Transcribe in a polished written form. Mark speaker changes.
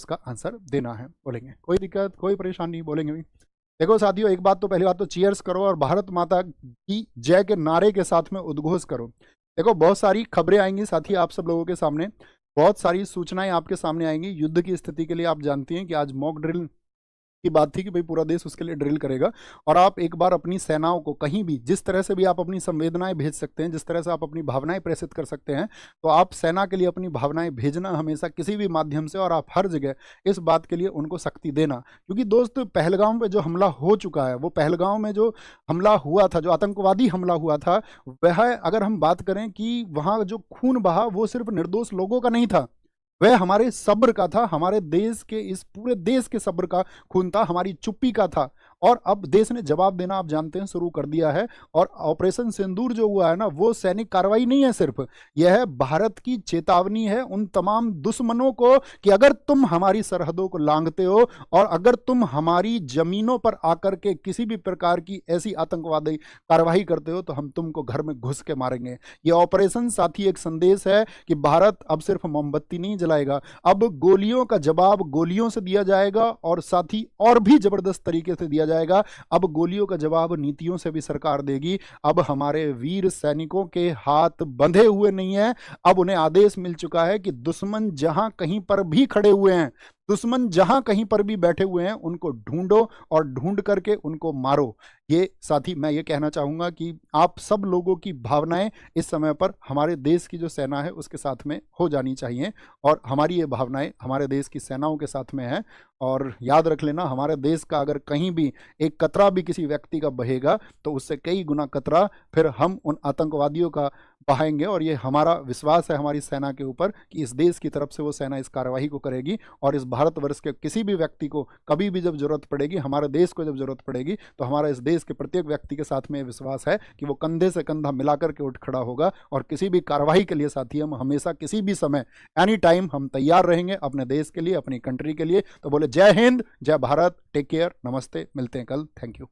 Speaker 1: इसका आंसर देना है। बोलेंगे कोई दिक्कत, कोई परेशानी नहीं, बोलेंगे भी। देखो साथियों, एक बात तो पहली बात तो चीयर्स करो और भारत माता की जय के नारे के साथ में उद्घोष करो। देखो बहुत सारी खबरें आएंगी साथी आप सब लोगों के सामने, बहुत सारी सूचनाएं आपके सामने आएंगी। युद्ध की स्थिति के लिए आप जानती हैं कि आज मॉक ड्रिल की बात थी कि भाई पूरा देश उसके लिए ड्रिल करेगा। और आप एक बार अपनी सेनाओं को कहीं भी जिस तरह से भी आप अपनी संवेदनाएं भेज सकते हैं, जिस तरह से आप अपनी भावनाएं प्रेषित कर सकते हैं, तो आप सेना के लिए अपनी भावनाएं भेजना हमेशा किसी भी माध्यम से, और आप हर जगह इस बात के लिए उनको शक्ति देना। क्योंकि दोस्त पहलगाम पे जो हमला हो चुका है, वो पहलगाम में जो हमला हुआ था, जो आतंकवादी हमला हुआ था, वह अगर हम बात करें कि वहाँ जो खून बहा वो सिर्फ निर्दोष लोगों का नहीं था, वह हमारे सब्र का था, हमारे देश के, इस पूरे देश के सब्र का खून था, हमारी चुप्पी का था। और अब देश ने जवाब देना आप जानते हैं शुरू कर दिया है। और ऑपरेशन सिंदूर जो हुआ है ना, वो सैनिक कार्रवाई नहीं है सिर्फ, यह भारत की चेतावनी है उन तमाम दुश्मनों को कि अगर तुम हमारी सरहदों को लांघते हो और अगर तुम हमारी जमीनों पर आकर के किसी भी प्रकार की ऐसी आतंकवादी कार्रवाई करते हो तो हम तुमको घर में घुस के मारेंगे। ये ऑपरेशन साथी एक संदेश है कि भारत अब सिर्फ मोमबत्ती नहीं जलाएगा, अब गोलियों का जवाब गोलियों से दिया जाएगा, और साथ ही और भी जबरदस्त तरीके से दिया जाएगा। अब गोलियों का जवाब नीतियों से भी सरकार देगी। अब हमारे वीर सैनिकों के हाथ बंधे हुए नहीं है, अब उन्हें आदेश मिल चुका है कि दुश्मन जहां कहीं पर भी खड़े हुए हैं, दुश्मन जहां कहीं पर भी बैठे हुए हैं, उनको ढूंढो और ढूंढ करके उनको मारो। ये साथी मैं ये कहना चाहूंगा कि आप सब लोगों की भावनाएं इस समय पर हमारे देश की जो सेना है उसके साथ में हो जानी चाहिए, और हमारी ये भावनाएं हमारे देश की सेनाओं के साथ में है। और याद रख लेना, हमारे देश का अगर कहीं भी एक कतरा भी किसी व्यक्ति का बहेगा तो उससे कई गुना कतरा फिर हम उन आतंकवादियों का बहाएंगे। और ये हमारा विश्वास है हमारी सेना के ऊपर कि इस देश की तरफ से वो सेना इस कार्रवाई को करेगी, और इस भारतवर्ष के किसी भी व्यक्ति को कभी भी जब जरूरत पड़ेगी, हमारे देश को जब जरूरत पड़ेगी, तो हमारा इस देश के प्रत्येक व्यक्ति के साथ में विश्वास है कि वो कंधे से कंधा मिलाकर के उठ खड़ा होगा। और किसी भी कार्रवाई के लिए साथी हम हमेशा किसी भी समय एनी टाइम हम तैयार रहेंगे अपने देश के लिए, अपनी कंट्री के लिए। तो बोले जय हिंद, जय भारत, टेक केयर, नमस्ते, मिलते हैं कल, थैंक यू।